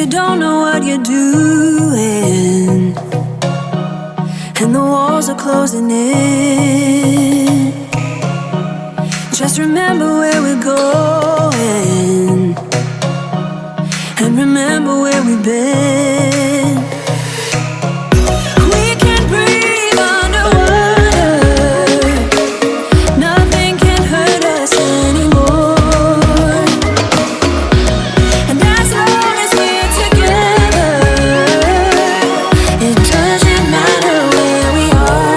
don't know what you're doing, and the walls are closing in. Just remember where we're going, and remember where we've been. We can breathe underwater, nothing can hurt us anymore. And as long as we're together, it doesn't matter where we are.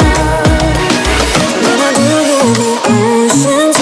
When I do hear the ocean's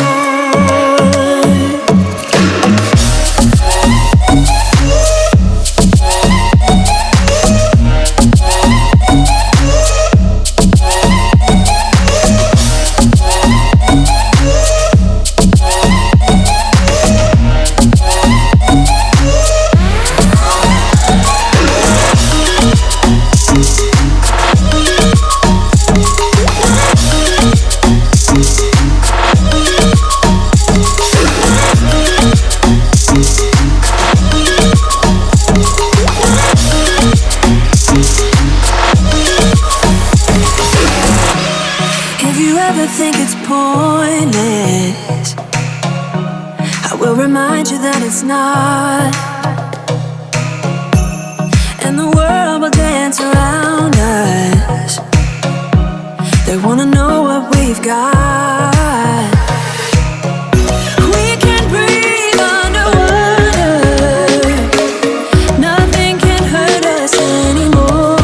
think it's pointless, I will remind you that it's not. And the world will dance around us. They wanna know what we've got. We can breathe underwater, nothing can hurt us anymore.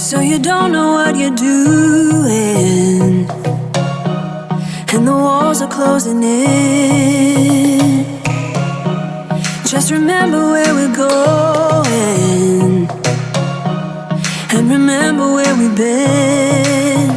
So you don't know what you're doing, and the walls are closing in. Just remember where we're going, and remember where we've been.